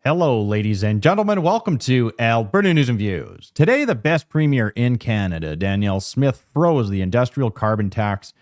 Hello, ladies and gentlemen. Welcome to Alberta News and Views. Today, the best premier in Canada, Danielle Smith, froze the industrial carbon tax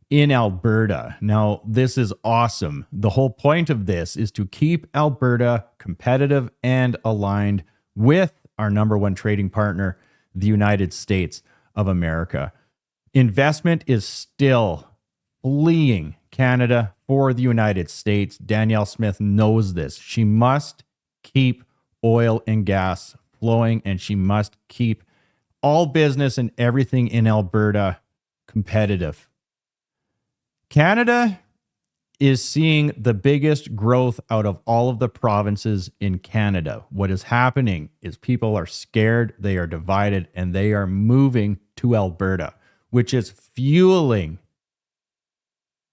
in Alberta. Now, this is awesome. The whole point of this is to keep Alberta competitive and aligned with our number one trading partner, the United States of America. Investment is still fleeing Canada for the United States. Danielle Smith knows this. She must keep oil and gas flowing, and she must keep all business and everything in Alberta competitive. Canada is seeing the biggest growth out of all of the provinces in Canada. What is happening is people are scared, they are divided, and they are moving to Alberta, which is fueling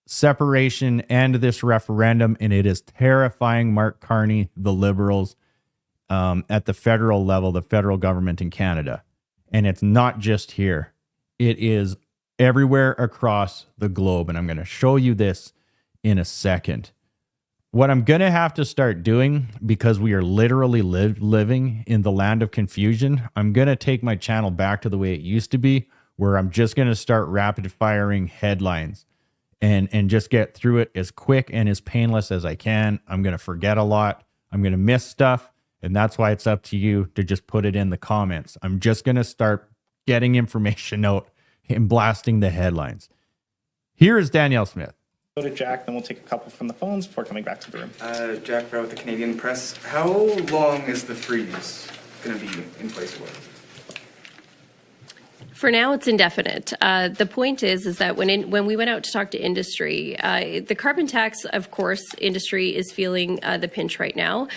separation and this referendum, and it is terrifying Mark Carney, the Liberals, at the federal level, the federal government in Canada. And it's not just here. It is everywhere across the globe, and I'm going to show you this in a second. What I'm going to have to start doing, because we are literally living in the land of confusion, I'm going to take my channel back to the way it used to be, where I'm just going to start rapid firing headlines and just get through it as quick and as painless as I can. I'm going to forget a lot. I'm going to miss stuff. And that's why it's up to you to just put it in the comments. I'm just going to start getting information out and blasting the headlines. Here is Danielle Smith. Go to Jack, then we'll take a couple from the phones before coming back to the room. Jack Brown with the Canadian Press. How long is the freeze going to be in place for? For now, it's indefinite. The point is that when we went out to talk to industry, the carbon tax, of course, industry is feeling the pinch right now.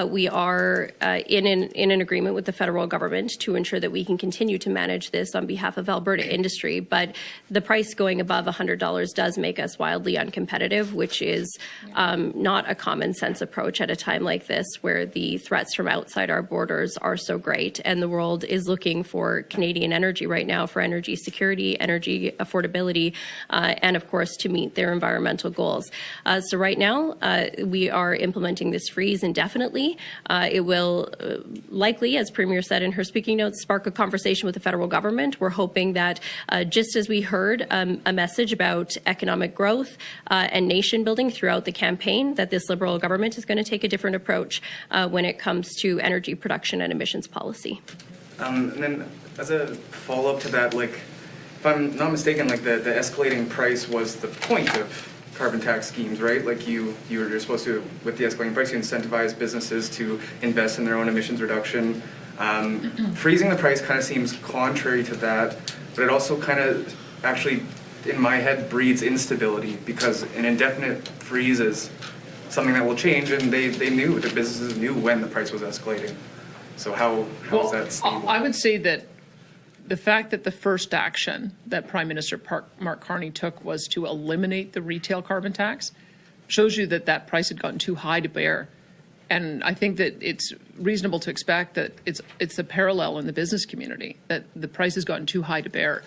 We are in an agreement with the federal government to ensure that we can continue to manage this on behalf of Alberta industry. But the price going above $100 does make us wildly uncompetitive, which is not a common sense approach at a time like this, where the threats from outside our borders are so great, and the world is looking for Canadian energy right now for energy security, energy affordability, and of course to meet their environmental goals. So right now we are implementing this freeze indefinitely. It will likely, as Premier said in her speaking notes, spark a conversation with the federal government. We're hoping that just as we heard a message about economic growth and nation building throughout the campaign, that this Liberal government is going to take a different approach when it comes to energy production and emissions policy. And then as a follow-up to that, like, if I'm not mistaken, like the escalating price was the point of carbon tax schemes, right? Like you're supposed to, with the escalating price, you incentivize businesses to invest in their own emissions reduction. Freezing the price kind of seems contrary to that, but it also kind of actually, in my head, breeds instability, because an indefinite freeze is something that will change, and the businesses knew when the price was escalating. So how is that stable? I would say that the fact that the first action that Prime Minister Mark Carney took was to eliminate the retail carbon tax shows you that that price had gotten too high to bear. And I think that it's reasonable to expect that it's a parallel in the business community, that the price has gotten too high to bear.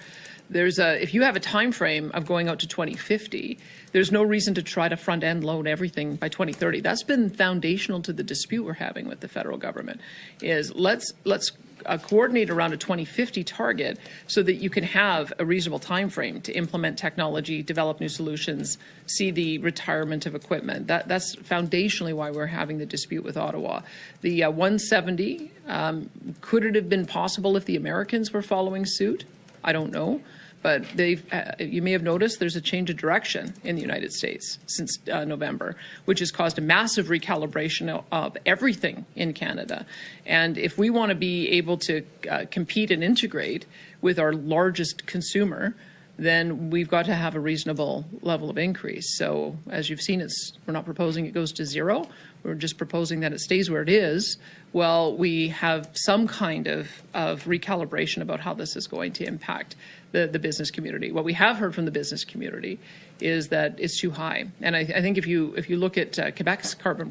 If you have a time frame of going out to 2050, there's no reason to try to front end load everything by 2030. That's been foundational to the dispute we're having with the federal government. Is let's coordinate around a 2050 target so that you can have a reasonable time frame to implement technology, develop new solutions, see the retirement of equipment. That's foundationally why we're having the dispute with Ottawa. The 170, could it have been possible if the Americans were following suit? I don't know. But you may have noticed there's a change of direction in the United States since November, which has caused a massive recalibration of everything in Canada. And if we want to be able to compete and integrate with our largest consumer, then we've got to have a reasonable level of increase. So as you've seen, we're not proposing it goes to zero. We're just proposing that it stays where it is. Well, we have some kind of recalibration about how this is going to impact the business community. What we have heard from the business community is that it's too high. And I think if you look at Quebec's carbon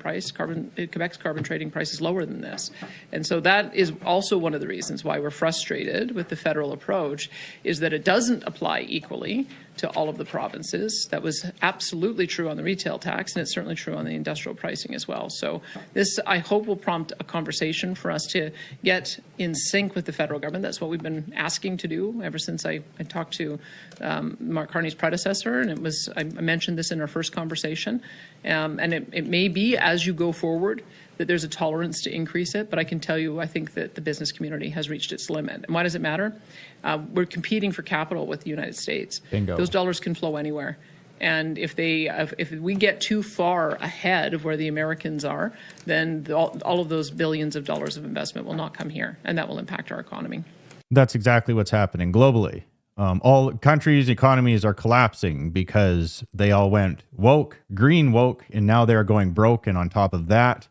trading price is lower than this. And so that is also one of the reasons why we're frustrated with the federal approach, is that it doesn't apply equally to all of the provinces. That was absolutely true on the retail tax, and it's certainly true on the industrial pricing as well. So this, I hope, will prompt a conversation for us to get in sync with the federal government. That's what we've been asking to do ever since I talked to Mark Carney's predecessor, and I mentioned this in our first conversation. And it may be, as you go forward, that there's a tolerance to increase it, but I can tell you, I think that the business community has reached its limit. And why does it matter? We're competing for capital with the United States. Bingo. Those dollars can flow anywhere. And if we get too far ahead of where the Americans are, then all of those billions of dollars of investment will not come here, and that will impact our economy. That's exactly what's happening globally. All countries' economies are collapsing because they all went woke, green woke, and now they're going broke. And on top of that,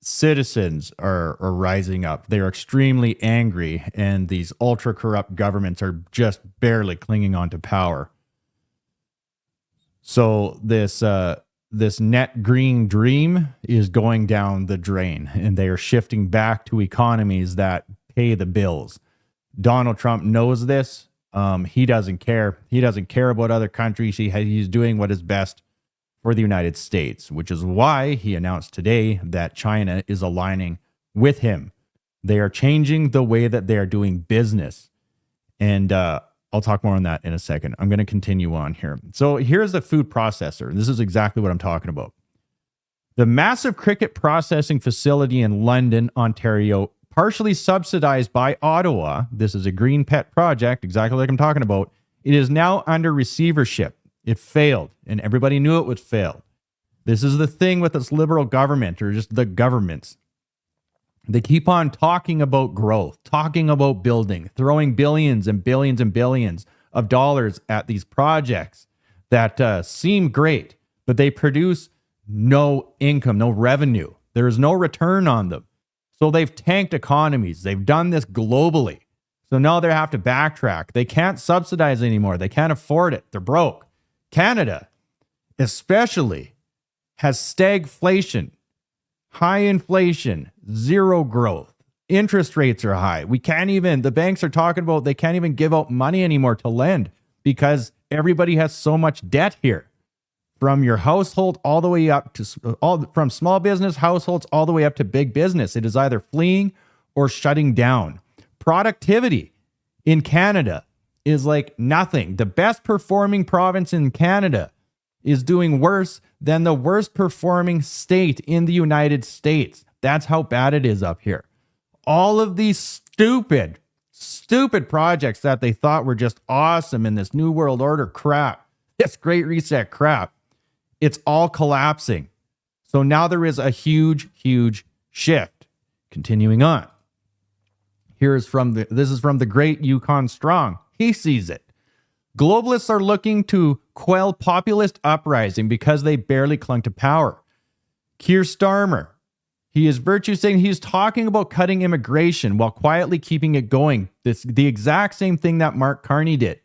citizens are rising up. They're extremely angry, and these ultra corrupt governments are just barely clinging on to power. So this net green dream is going down the drain, and they are shifting back to economies that pay the bills. Donald Trump knows this. He doesn't care. He doesn't care about other countries. He's doing what is best for the United States, which is why he announced today that China is aligning with him. They are changing the way that they are doing business. And I'll talk more on that in a second. I'm going to continue on here. So here's the food processor. This is exactly what I'm talking about. The massive cricket processing facility in London, Ontario, partially subsidized by Ottawa. This is a green pet project, exactly like I'm talking about. It is now under receivership. It failed, and everybody knew it would fail. This is the thing with this liberal government, or just the governments. They keep on talking about growth, talking about building, throwing billions and billions and billions of dollars at these projects that seem great, but they produce no income, no revenue. There is no return on them. So they've tanked economies. They've done this globally. So now they have to backtrack. They can't subsidize anymore. They can't afford it. They're broke. Canada, especially, has stagflation, high inflation, zero growth. Interest rates are high. The banks are talking about they can't even give out money anymore to lend because everybody has so much debt here. From your household all the way up to from small business households all the way up to big business. It is either fleeing or shutting down. Productivity in Canada is like nothing. The best performing province in Canada is doing worse than the worst performing state in the United States. That's how bad it is up here. All of these stupid projects that they thought were just awesome in this New World Order crap, this Great Reset crap, it's all collapsing. So now there is a huge shift. Continuing on. This is from the great Yukon Strong. He sees it. Globalists are looking to quell populist uprising because they barely clung to power. Keir Starmer, he is virtue saying he's talking about cutting immigration while quietly keeping it going. The exact same thing that Mark Carney did.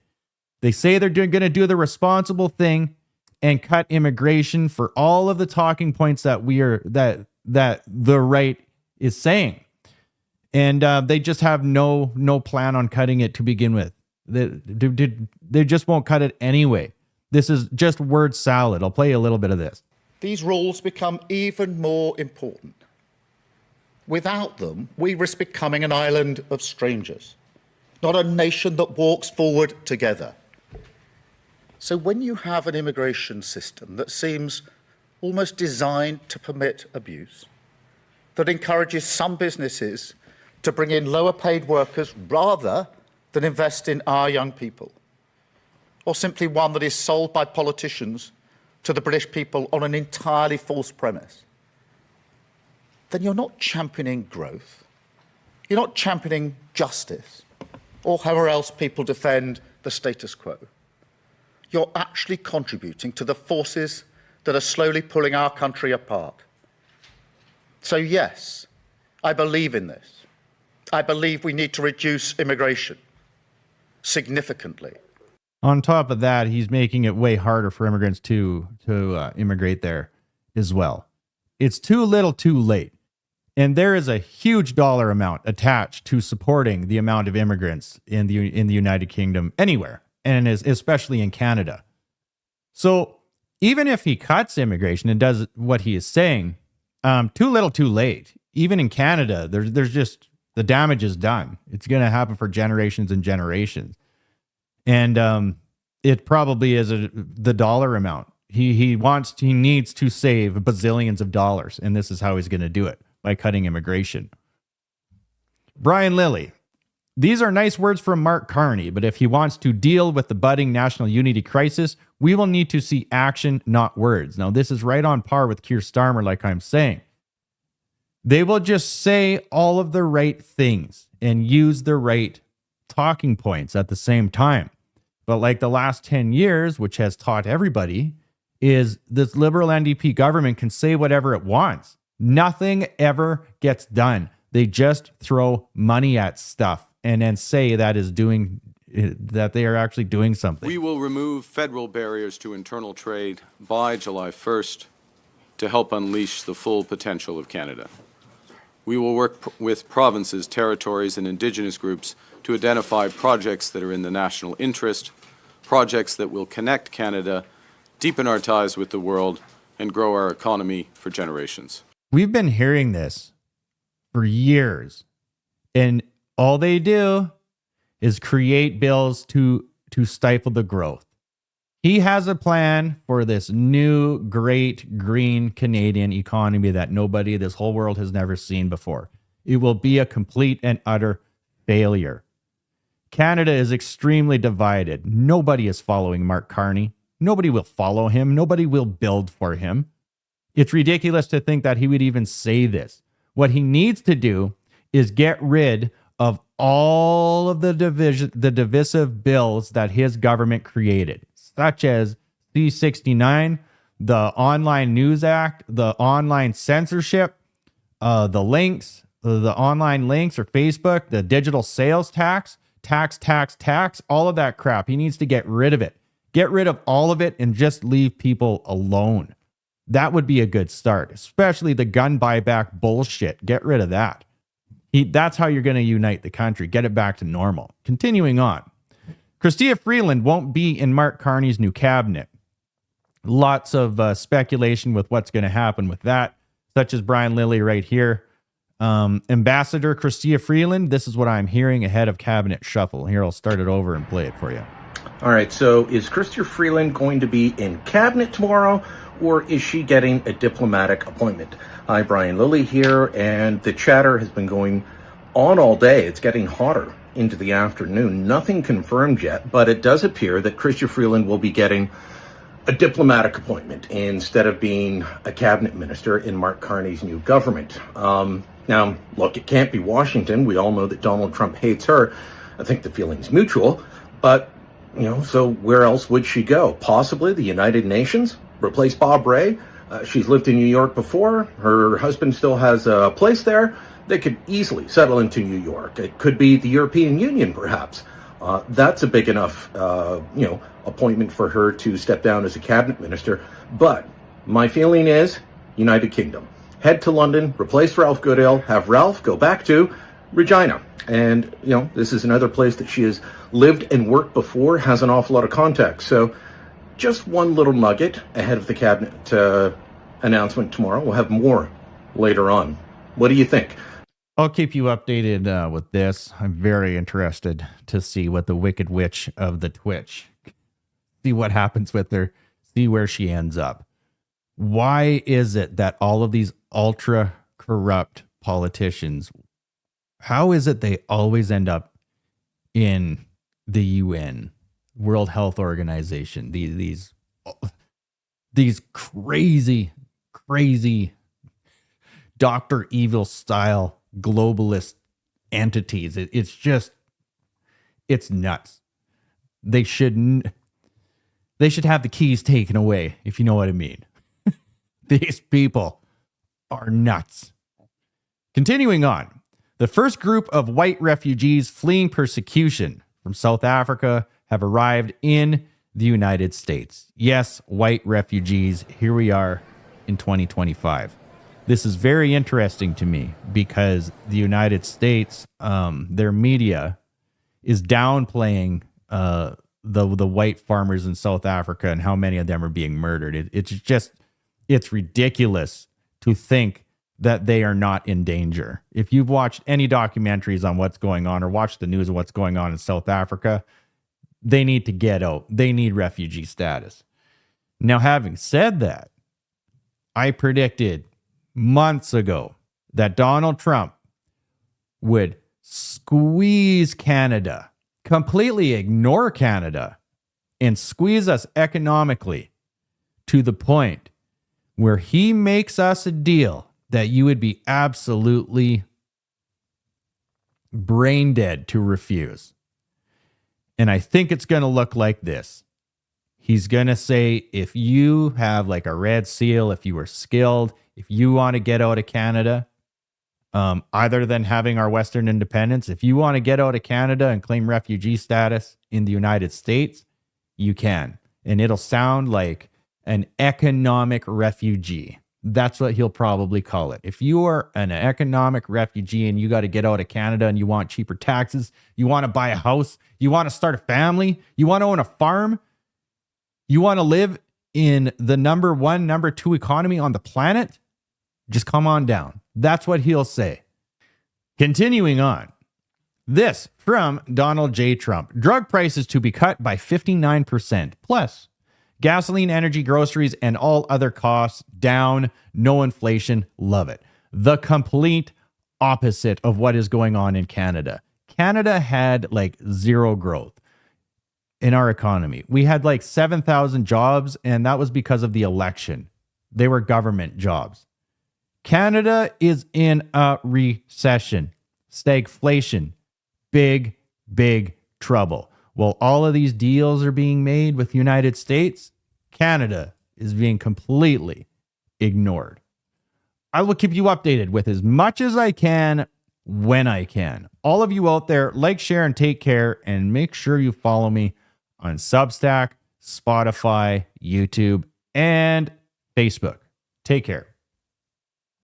They say they're going to do the responsible thing and cut immigration for all of the talking points that that the right is saying. And they just have no plan on cutting it to begin with. They just won't cut it anyway. This is just word salad. I'll play you a little bit of this. These rules become even more important. Without them, we risk becoming an island of strangers, not a nation that walks forward together. So when you have an immigration system that seems almost designed to permit abuse, that encourages some businesses to bring in lower paid workers rather than invest in our young people, or simply one that is sold by politicians to the British people on an entirely false premise, then you're not championing growth, you're not championing justice, or however else people defend the status quo. You're actually contributing to the forces that are slowly pulling our country apart. So yes, I believe in this. I believe we need to reduce immigration significantly. On top of that, he's making it way harder for immigrants to immigrate there as well. It's too little too late. And there is a huge dollar amount attached to supporting the amount of immigrants in the United Kingdom anywhere, and especially in Canada. So even if he cuts immigration and does what he is saying, too little, too late. Even in Canada, there's just the damage is done. It's going to happen for generations and generations, and it probably is the dollar amount. He needs to save bazillions of dollars, and this is how he's going to do it, by cutting immigration. Brian Lilly. These are nice words from Mark Carney, but if he wants to deal with the budding national unity crisis, we will need to see action, not words. Now, this is right on par with Keir Starmer, like I'm saying. They will just say all of the right things and use the right talking points at the same time. But like the last 10 years, which has taught everybody, is this Liberal NDP government can say whatever it wants. Nothing ever gets done. They just throw money at stuff and then say that they are actually doing something. We will remove federal barriers to internal trade by July 1st to help unleash the full potential of Canada. We will work with provinces, territories, and Indigenous groups to identify projects that are in the national interest, projects that will connect Canada, deepen our ties with the world, and grow our economy for generations. We've been hearing this for years, and all they do is create bills to stifle the growth. He has a plan for this new great green Canadian economy that this whole world has never seen before. It will be a complete and utter failure. Canada is extremely divided. Nobody is following Mark Carney. Nobody will follow him. Nobody will build for him. It's ridiculous to think that he would even say this. What he needs to do is get rid of all of the divisive bills that his government created, such as C-69, the Online News Act, the online censorship, the online links or Facebook, the digital sales tax, all of that crap. He needs to get rid of it. Get rid of all of it and just leave people alone. That would be a good start, especially the gun buyback bullshit. Get rid of that. That's how you're going to unite the country. Get it back to normal. Continuing on. Chrystia Freeland won't be in Mark Carney's new cabinet. Lots of speculation with what's going to happen with that, such as Brian Lilly right here. Ambassador Chrystia Freeland, this is what I'm hearing ahead of cabinet shuffle. Here, I'll start it over and play it for you. All right, so is Chrystia Freeland going to be in cabinet tomorrow, or is she getting a diplomatic appointment? Hi, Brian Lilly here, and the chatter has been going on all day. It's getting hotter into the afternoon. Nothing confirmed yet, but it does appear that Chrystia Freeland will be getting a diplomatic appointment instead of being a cabinet minister in Mark Carney's new government. Now, look, it can't be Washington. We all know that Donald Trump hates her. I think the feeling's mutual, but so where else would she go? Possibly the United Nations? Replace Bob Ray? She's lived in New York before. Her husband still has a place there. They could easily settle into New York. It could be the European Union, perhaps. That's a big enough, appointment for her to step down as a cabinet minister. But my feeling is United Kingdom. Head to London, replace Ralph Goodale, have Ralph go back to Regina. And, this is another place that she has lived and worked before, has an awful lot of contacts. So just one little nugget ahead of the cabinet announcement tomorrow. We'll have more later on. What do you think? I'll keep you updated with this. I'm very interested to see what the Wicked Witch of the Twitch, see what happens with her, see where she ends up. Why is it that all of these ultra corrupt politicians, how is it they always end up in the UN, World Health Organization, these crazy Dr. Evil style globalist entities? It's nuts. They should have the keys taken away, if you know what I mean. These people are nuts. Continuing on, the first group of white refugees fleeing persecution from South Africa have arrived in the United States. Yes, white refugees. Here we are in 2025. This is very interesting to me because the United States, their media is downplaying the white farmers in South Africa and how many of them are being murdered. It's ridiculous to think that they are not in danger. If you've watched any documentaries on what's going on or watched the news of what's going on in South Africa, they need to get out. They need refugee status. Now, having said that, I predicted months ago that Donald Trump would squeeze Canada, completely ignore Canada, and squeeze us economically to the point where he makes us a deal that you would be absolutely brain dead to refuse. And I think it's going to look like this. He's going to say, if you have like a red seal, if you are skilled, if you want to get out of Canada, other than having our Western independence, if you want to get out of Canada and claim refugee status in the United States, you can. And it'll sound like an economic refugee. That's what he'll probably call it. If you are an economic refugee and you got to get out of Canada and you want cheaper taxes, you want to buy a house, you want to start a family, you want to own a farm, you want to live in the number 1, number 2 economy on the planet, just come on down. That's what he'll say. Continuing on. This from Donald J. Trump. Drug prices to be cut by 59%. Plus, gasoline, energy, groceries, and all other costs down. No inflation. Love it. The complete opposite of what is going on in Canada. Canada had like zero growth in our economy. We had like 7,000 jobs, and that was because of the election. They were government jobs. Canada is in a recession, stagflation, big, big trouble. While all of these deals are being made with the United States, Canada is being completely ignored. I will keep you updated with as much as I can when I can. All of you out there, like, share, and take care, and make sure you follow me on Substack, Spotify, YouTube, and Facebook. Take care.